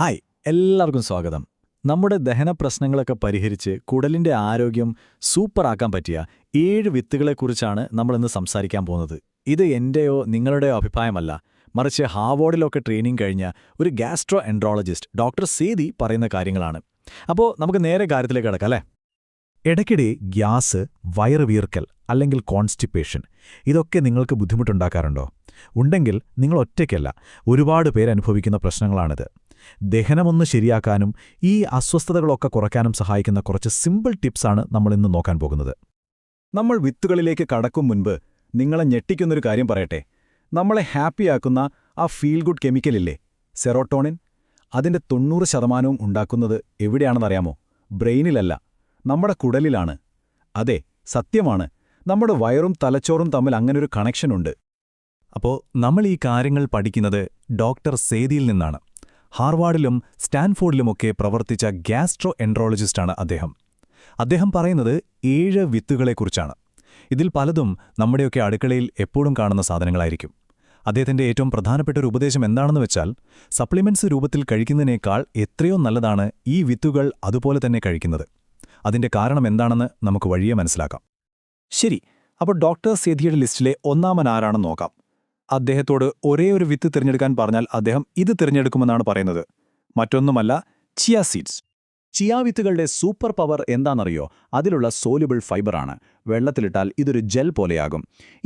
Hi, എല്ലാവർക്കും സ്വാഗതം. നമ്മുടെ ദഹന പ്രശ്നങ്ങളൊക്കെ പരിഹരിച്ച് കുടലിന്റെ ആരോഗ്യം സൂപ്പറാക്കാൻ പറ്റിയ 7 വിത്തുകളെക്കുറിച്ചാണ് നമ്മളിന്ന് സംസാരിക്കാൻ പോകുന്നത്. ഇത് എന്റെയോ നിങ്ങളുടെയോ അഭിപ്രായമല്ല, മറിച്ച് ഹാർവാർഡിലൊക്കെ ട്രെയിനിങ് കഴിഞ്ഞ ഒരു ഗാസ്ട്രോ എൻട്രോളജിസ്റ്റ് ഡോക്ടർ സേതി പറയുന്ന കാര്യങ്ങളാണ്. അപ്പോൾ നമുക്ക് നേരെ കാര്യത്തിലേക്ക് കിടക്കാം അല്ലേ? ഇടയ്ക്കിടെ ഗ്യാസ്, വയറ് വീർക്കൽ അല്ലെങ്കിൽ കോൺസ്റ്റിപ്പേഷൻ ഇതൊക്കെ നിങ്ങൾക്ക് ബുദ്ധിമുട്ടുണ്ടാക്കാറുണ്ടോ? ഉണ്ടെങ്കിൽ നിങ്ങൾ ഒറ്റയ്ക്കല്ല, ഒരുപാട് പേരനുഭവിക്കുന്ന പ്രശ്നങ്ങളാണിത്. ദഹനമൊന്ന് ശരിയാക്കാനും ഈ അസ്വസ്ഥതകളൊക്കെ കുറയ്ക്കാനും സഹായിക്കുന്ന കുറച്ച് സിമ്പിൾ ടിപ്സാണ് നമ്മളിന്ന് നോക്കാൻ പോകുന്നത്. നമ്മൾ വിത്തുകളിലേക്ക് കടക്കും മുൻപ് നിങ്ങളെ ഞെട്ടിക്കുന്നൊരു കാര്യം പറയട്ടെ. നമ്മളെ ഹാപ്പിയാക്കുന്ന ആ ഫീൽ ഗുഡ് കെമിക്കലില്ലേ, സെറോട്ടോണിൻ, അതിന്റെ 90% ഉണ്ടാക്കുന്നത് എവിടെയാണെന്നറിയാമോ? ബ്രെയിനിലല്ല, നമ്മുടെ കുടലിലാണ്. അതെ, സത്യമാണ്. നമ്മുടെ വയറും തലച്ചോറും തമ്മിൽ അങ്ങനൊരു കണക്ഷനുണ്ട്. അപ്പോൾ നമ്മൾ ഈ കാര്യങ്ങൾ പഠിക്കുന്നത് ഡോക്ടർ സേതിയിൽ നിന്നാണ്. ഹാർവാർഡിലും സ്റ്റാൻഫോർഡിലുമൊക്കെ പ്രവർത്തിച്ച ഗാസ്ട്രോ എൻട്രോളജിസ്റ്റാണ് അദ്ദേഹം. അദ്ദേഹം പറയുന്നത് 7 വിത്തുകളെക്കുറിച്ചാണ്. ഇതിൽ പലതും നമ്മുടെയൊക്കെ അടുക്കളയിൽ എപ്പോഴും കാണുന്ന സാധനങ്ങളായിരിക്കും. അദ്ദേഹത്തിന്റെ ഏറ്റവും പ്രധാനപ്പെട്ട ഒരു ഉപദേശം എന്താണെന്ന് വെച്ചാൽ, സപ്ലിമെന്റ്സ് രൂപത്തിൽ കഴിക്കുന്നതിനേക്കാൾ എത്രയോ നല്ലതാണ് ഈ വിത്തുകൾ അതുപോലെ തന്നെ കഴിക്കുന്നത്. അതിന്റെ കാരണം എന്താണെന്ന് നമുക്ക് വഴിയെ മനസ്സിലാക്കാം. ശരി, അപ്പോൾ ഡോക്ടർ സേതിയുടെ ലിസ്റ്റിലെ ഒന്നാമനാരാണെന്ന് നോക്കാം. അദ്ദേഹത്തോട് ഒരേ ഒരു വിത്ത് തിരഞ്ഞെടുക്കാൻ പറഞ്ഞാൽ അദ്ദേഹം ഇത് തിരഞ്ഞെടുക്കുമെന്നാണ് പറയുന്നത്. മറ്റൊന്നുമല്ല, ചിയ സീഡ്സ്. ചിയ വിത്തുകളുടെ സൂപ്പർ പവർ എന്താണെന്നറിയോ? അതിലുള്ള സോല്യുബിൾ ഫൈബറാണ്. വെള്ളത്തിലിട്ടാൽ ഇതൊരു ജെൽ പോലെയാകും.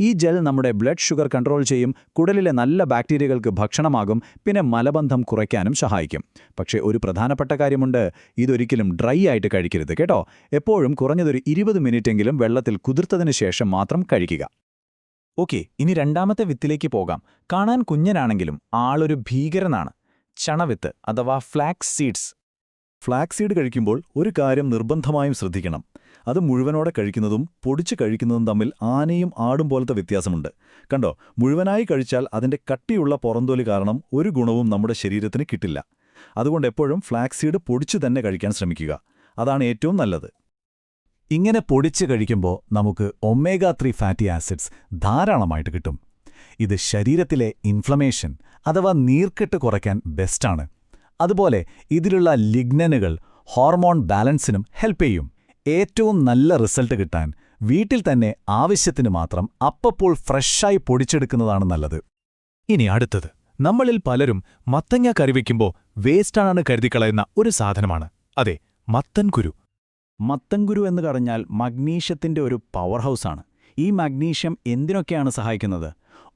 ഈ ജെൽ നമ്മുടെ ബ്ലഡ് ഷുഗർ കൺട്രോൾ ചെയ്യും, കുടലിലെ നല്ല ബാക്ടീരിയകൾക്ക് ഭക്ഷണമാകും, പിന്നെ മലബന്ധം കുറയ്ക്കാനും സഹായിക്കും. പക്ഷേ ഒരു പ്രധാനപ്പെട്ട കാര്യമുണ്ട്, ഇതൊരിക്കലും ഡ്രൈ ആയിട്ട് കഴിക്കരുത് കേട്ടോ. എപ്പോഴും കുറഞ്ഞതൊരു 20 മിനിറ്റെങ്കിലും വെള്ളത്തിൽ കുതിർത്തതിന് ശേഷം മാത്രം കഴിക്കുക. ഓക്കെ, ഇനി രണ്ടാമത്തെ വിത്തിലേക്ക് പോകാം. കാണാൻ കുഞ്ഞനാണെങ്കിലും ആളൊരു ഭീകരനാണ്. ചണവിത്ത് അഥവാ ഫ്ലാക്സ് സീഡ്സ്. ഫ്ലാക്സ് സീഡ് കഴിക്കുമ്പോൾ ഒരു കാര്യം നിർബന്ധമായും ശ്രദ്ധിക്കണം. അത് മുഴുവനോടെ കഴിക്കുന്നതും പൊടിച്ച് കഴിക്കുന്നതും തമ്മിൽ ആനയും ആടും പോലത്തെ വ്യത്യാസമുണ്ട്. കണ്ടോ, മുഴുവനായി കഴിച്ചാൽ അതിന്റെ കട്ടിയുള്ള പുറന്തോലി കാരണം ഒരു ഗുണവും നമ്മുടെ ശരീരത്തിന് കിട്ടില്ല. അതുകൊണ്ട് എപ്പോഴും ഫ്ലാക്സ് സീഡ് പൊടിച്ചു തന്നെ കഴിക്കാൻ ശ്രമിക്കുക. അതാണ് ഏറ്റവും നല്ലത്. ഇങ്ങനെ പൊടിച്ച് കഴിക്കുമ്പോൾ നമുക്ക് ഒമേഗ-3 ഫാറ്റി ആസിഡ്സ് ധാരാളമായിട്ട് കിട്ടും. ഇത് ശരീരത്തിലെ ഇൻഫ്ലമേഷൻ അഥവാ നീർക്കെട്ട് കുറയ്ക്കാൻ ബെസ്റ്റാണ്. അതുപോലെ ഇതിലുള്ള ലിഗ്നനുകൾ ഹോർമോൺ ബാലൻസിനും ഹെൽപ്പ് ചെയ്യും. ഏറ്റവും നല്ല റിസൾട്ട് കിട്ടാൻ വീട്ടിൽ തന്നെ ആവശ്യത്തിന് മാത്രം അപ്പപ്പോൾ ഫ്രഷായി പൊടിച്ചെടുക്കുന്നതാണ് നല്ലത്. ഇനി അടുത്തത്, നമ്മളിൽ പലരും മത്തങ്ങ കറിവയ്ക്കുമ്പോൾ വേസ്റ്റാണെന്ന് കരുതിക്കളയുന്ന ഒരു സാധനമാണ്. അതെ, മത്തൻകുരു. മത്തൻകുരു എന്ന് പറഞ്ഞാൽ മഗ്നീഷ്യത്തിന്റെ ഒരു പവർ ഹൗസാണ്. ഈ മഗ്നീഷ്യം എന്തിനൊക്കെയാണ് സഹായിക്കുന്നത്?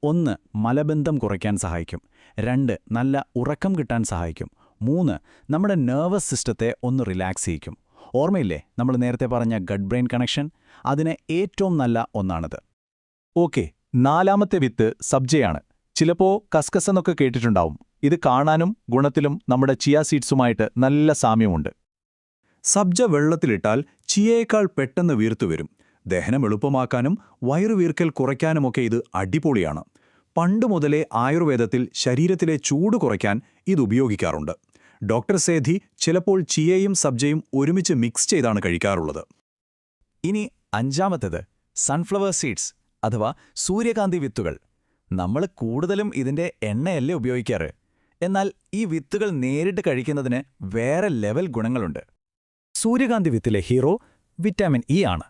1. മലബന്ധം കുറയ്ക്കാൻ സഹായിക്കും. 2. നല്ല ഉറക്കം കിട്ടാൻ സഹായിക്കും. 3. നമ്മുടെ നെർവസ് സിസ്റ്റത്തെ ഒന്ന് റിലാക്സ് ചെയ്യിക്കും. ഓർമ്മയില്ലേ നമ്മൾ നേരത്തെ പറഞ്ഞ ഗട്ട് ബ്രെയിൻ കണക്ഷൻ? അതിന് ഏറ്റവും നല്ല ഒന്നാണിത്. ഓക്കെ, നാലാമത്തെ വിത്ത് സബ്ജയാണ്. ചിലപ്പോൾ കസ്കസ് എന്നൊക്കെ കേട്ടിട്ടുണ്ടാവും. ഇത് കാണാനും ഗുണത്തിലും നമ്മുടെ ചിയ സീഡ്സുമായിട്ട് നല്ല സാമ്യമുണ്ട്. സബ്ജ വെള്ളത്തിലിട്ടാൽ ചിയയേക്കാൾ പെട്ടെന്ന് വീർത്തുവരും. ദഹനം എളുപ്പമാക്കാനും വയറുവീർക്കൽ കുറയ്ക്കാനുമൊക്കെ ഇത് അടിപൊളിയാണ്. പണ്ടുമുതലേ ആയുർവേദത്തിൽ ശരീരത്തിലെ ചൂട് കുറയ്ക്കാൻ ഇത് ഉപയോഗിക്കാറുണ്ട്. ഡോക്ടർ സേതി ചിലപ്പോൾ ചിയയും സബ്ജയും ഒരുമിച്ച് മിക്സ് ചെയ്താണ് കഴിക്കാറുള്ളത്. ഇനി അഞ്ചാമത്തേത് സൺഫ്ലവർ സീഡ്സ് അഥവാ സൂര്യകാന്തി വിത്തുകൾ. നമ്മൾ കൂടുതലും ഇതിന്റെ എണ്ണയല്ലേ ഉപയോഗിക്കാറ്. എന്നാൽ ഈ വിത്തുകൾ നേരിട്ട് കഴിക്കുന്നതിന് വേറെ ലെവൽ ഗുണങ്ങളുണ്ട്. സൂര്യകാന്തി വിത്തിലെ ഹീറോ വിറ്റാമിൻ ഇ ആണ്.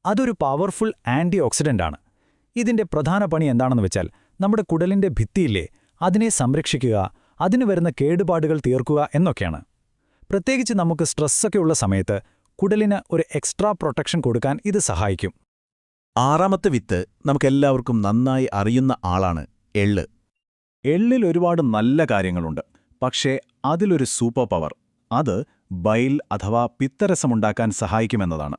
അതൊരു പവർഫുൾ ആന്റി ഓക്സിഡന്റാണ്. ഇതിന്റെ പ്രധാന പണി എന്താണെന്ന് വെച്ചാൽ, നമ്മുടെ കുടലിന്റെ ഭിത്തിയില്ലേ, അതിനെ സംരക്ഷിക്കുക, അതിന് വരുന്ന കേടുപാടുകൾ തീർക്കുക എന്നൊക്കെയാണ്. പ്രത്യേകിച്ച് നമുക്ക് സ്ട്രെസ്സൊക്കെയുള്ള സമയത്ത് കുടലിന് ഒരു എക്സ്ട്രാ പ്രൊട്ടക്ഷൻ കൊടുക്കാൻ ഇത് സഹായിക്കും. ആറാമത്തെ വിത്ത് നമുക്കെല്ലാവർക്കും നന്നായി അറിയുന്ന ആളാണ് എള്ള്. എള്ളിൽ ഒരുപാട് നല്ല കാര്യങ്ങളുണ്ട്. പക്ഷേ അതിലൊരു സൂപ്പർ പവർ, അത് ബൈൽ അഥവാ പിത്തരസമുണ്ടാക്കാൻ സഹായിക്കുമെന്നതാണ്.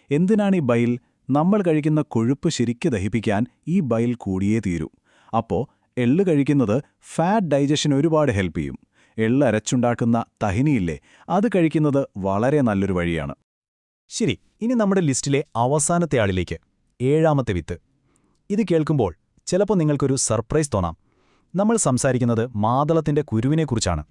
എന്തിനാണ് ഈ ബൈൽ? നമ്മൾ കഴിക്കുന്ന കൊഴുപ്പ് ശരിക്ക് ദഹിപ്പിക്കാൻ ഈ ബൈൽ കൂടിയേ തീരൂ. അപ്പോൾ എള്ള് കഴിക്കുന്നത് ഫാറ്റ് ഡൈജഷൻ ഒരുപാട് ഹെൽപ്പ് ചെയ്യും. എള്ള് അരച്ചുണ്ടാക്കുന്ന തഹിനിയില്ലേ, അത് കഴിക്കുന്നത് വളരെ നല്ലൊരു വഴിയാണ്. ശരി, ഇനി നമ്മുടെ ലിസ്റ്റിലെ അവസാനത്തെ ആളിലേക്ക്, 7ാമത്തെ വിത്ത്. ഇത് കേൾക്കുമ്പോൾ ചിലപ്പോൾ നിങ്ങൾക്കൊരു സർപ്രൈസ് തോന്നാം. നമ്മൾ സംസാരിക്കുന്നത് മാതളത്തിന്റെ കുരുവിനെക്കുറിച്ചാണ്.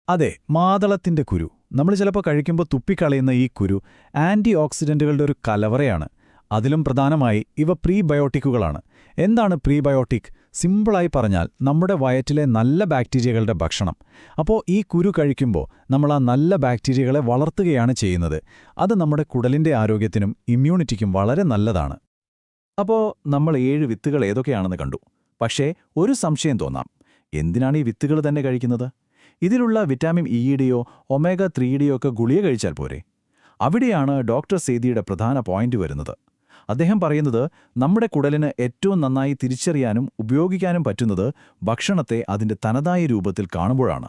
അതെ, മാതളത്തിന്റെ കുരു. നമ്മൾ ചിലപ്പോൾ കഴിക്കുമ്പോൾ തുപ്പിക്കളയുന്ന ഈ കുരു ആന്റി ഓക്സിഡന്റുകളുടെ ഒരു കലവറയാണ്. അതിലും പ്രധാനമായി ഇവ പ്രീബയോട്ടിക്കുകളാണ്. എന്താണ് പ്രീബയോട്ടിക്? സിമ്പിളായി പറഞ്ഞാൽ നമ്മുടെ വയറ്റിലെ നല്ല ബാക്ടീരിയകളുടെ ഭക്ഷണം. അപ്പോൾ ഈ കുരു കഴിക്കുമ്പോൾ നമ്മൾ ആ നല്ല ബാക്ടീരിയകളെ വളർത്തുകയാണ് ചെയ്യുന്നത്. അത് നമ്മുടെ കുടലിന്റെ ആരോഗ്യത്തിനും ഇമ്മ്യൂണിറ്റിക്കും വളരെ നല്ലതാണ്. അപ്പോൾ നമ്മൾ 7 വിത്തുകൾ ഏതൊക്കെയാണെന്ന് കണ്ടു. പക്ഷേ ഒരു സംശയം തോന്നാം, എന്തിനാണ് ഈ വിത്തുകൾ തന്നെ കഴിക്കുന്നത്? ഇതിലുള്ള വിറ്റാമിൻ ഇയുടെയോ ഒമേഗ 3യുടെയോ ഒക്കെ ഗുളിക കഴിച്ചാൽ പോരെ? അവിടെയാണ് ഡോക്ടർ സേദിയുടെ പ്രധാന പോയിന്റ് വരുന്നത്. അദ്ദേഹം പറയുന്നത് നമ്മുടെ കുടലിന് ഏറ്റവും നന്നായി തിരിച്ചറിയാനും ഉപയോഗിക്കാനും പറ്റുന്നത് ഭക്ഷണത്തെ അതിന്റെ തനതായ രൂപത്തിൽ കാണുമ്പോഴാണ്.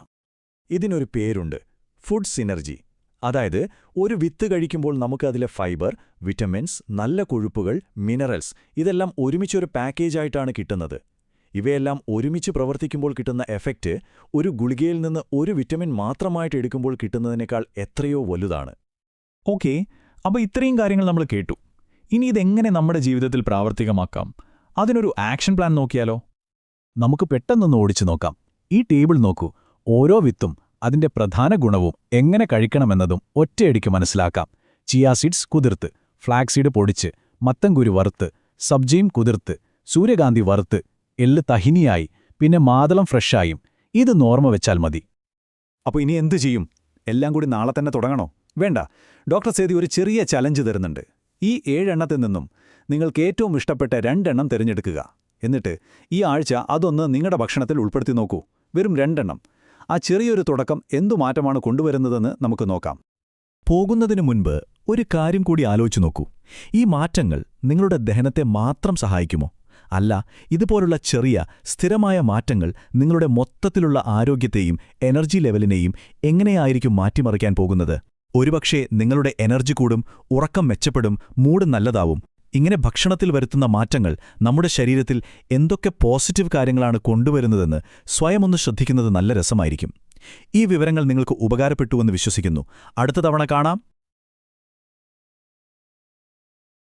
ഇതിനൊരു പേരുണ്ട്, ഫുഡ് സിനർജി. അതായത് ഒരു വിത്ത് കഴിക്കുമ്പോൾ നമുക്ക് അതിലെ ഫൈബർ, വിറ്റമിൻസ്, നല്ല കൊഴുപ്പുകൾ, മിനറൽസ് ഇതെല്ലാം ഒരുമിച്ചൊരു പാക്കേജായിട്ടാണ് കിട്ടുന്നത്. ഇവയെല്ലാം ഒരുമിച്ച് പ്രവർത്തിക്കുമ്പോൾ കിട്ടുന്ന എഫക്റ്റ് ഒരു ഗുളികയിൽ നിന്ന് ഒരു വിറ്റമിൻ മാത്രമായിട്ട് എടുക്കുമ്പോൾ കിട്ടുന്നതിനേക്കാൾ എത്രയോ വലുതാണ്. ഓക്കേ, അപ്പോൾ ഇത്രയും കാര്യങ്ങൾ നമ്മൾ കേട്ടു. ഇനി ഇതെങ്ങനെ നമ്മുടെ ജീവിതത്തിൽ പ്രാവർത്തികമാക്കാം? അതിനൊരു ആക്ഷൻ പ്ലാൻ നോക്കിയാലോ? നമുക്ക് പെട്ടെന്നൊന്ന് ഓടിച്ചു നോക്കാം. ഈ ടേബിൾ നോക്കൂ. ഓരോ വിത്തും അതിന്റെ പ്രധാന ഗുണവും എങ്ങനെ കഴിക്കണമെന്നതും ഒറ്റയടിക്ക് മനസ്സിലാക്കാം. ചിയാ സീഡ്സ് കുതിർത്ത്, ഫ്ലാക്സീഡ് പൊടിച്ച്, മത്തൻകുരു വറുത്ത്, സബ്ജയും കുതിർത്ത്, സൂര്യകാന്തി വറുത്ത്, എള്ള് തഹിനിയായി, പിന്നെ മാതളം ഫ്രഷായും. ഇത് ഓർമ്മ വെച്ചാൽ മതി. അപ്പോൾ ഇനി എന്തു ചെയ്യും? എല്ലാം കൂടി നാളെ തന്നെ തുടങ്ങണോ? വേണ്ട, ഡോക്ടർ സേദി ഒരു ചെറിയ ചലഞ്ച് തരുന്നുണ്ട്. ഈ 7 എണ്ണത്തിൽ നിന്നും നിങ്ങൾക്ക് ഏറ്റവും ഇഷ്ടപ്പെട്ട 2 എണ്ണം തിരഞ്ഞെടുക്കുക. എന്നിട്ട് ഈ ആഴ്ച അതൊന്ന് നിങ്ങളുടെ ഭക്ഷണത്തിൽ ഉൾപ്പെടുത്തി നോക്കൂ. വെറും 2 എണ്ണം. ആ ചെറിയൊരു തുടക്കം എന്തു മാറ്റമാണ് കൊണ്ടുവരുന്നതെന്ന് നമുക്ക് നോക്കാം. പോകുന്നതിനു മുൻപ് ഒരു കാര്യം കൂടി ആലോചിച്ചു നോക്കൂ. ഈ മാറ്റങ്ങൾ നിങ്ങളുടെ ദഹനത്തെ മാത്രം സഹായിക്കുമോ? അല്ല, ഇതുപോലുള്ള ചെറിയ സ്ഥിരമായ മാറ്റങ്ങൾ നിങ്ങളുടെ മൊത്തത്തിലുള്ള ആരോഗ്യത്തെയും എനർജി ലെവലിനെയും എങ്ങനെയായിരിക്കും മാറ്റിമറിക്കാൻ പോകുന്നത്? ഒരുപക്ഷേ നിങ്ങളുടെ എനർജി കൂടും, ഉറക്കം മെച്ചപ്പെടും, മൂഡ് നല്ലതാവും. ഇങ്ങനെ ഭക്ഷണത്തിൽ വരുത്തുന്ന മാറ്റങ്ങൾ നമ്മുടെ ശരീരത്തിൽ എന്തൊക്കെ പോസിറ്റീവ് കാര്യങ്ങളാണ് കൊണ്ടുവരുന്നതെന്ന് സ്വയം ഒന്ന് ശ്രദ്ധിക്കുന്നത് നല്ല രസമായിരിക്കും. ഈ വിവരങ്ങൾ നിങ്ങൾക്ക് ഉപകാരപ്പെട്ടുവെന്ന് വിശ്വസിക്കുന്നു. അടുത്ത തവണ കാണാം.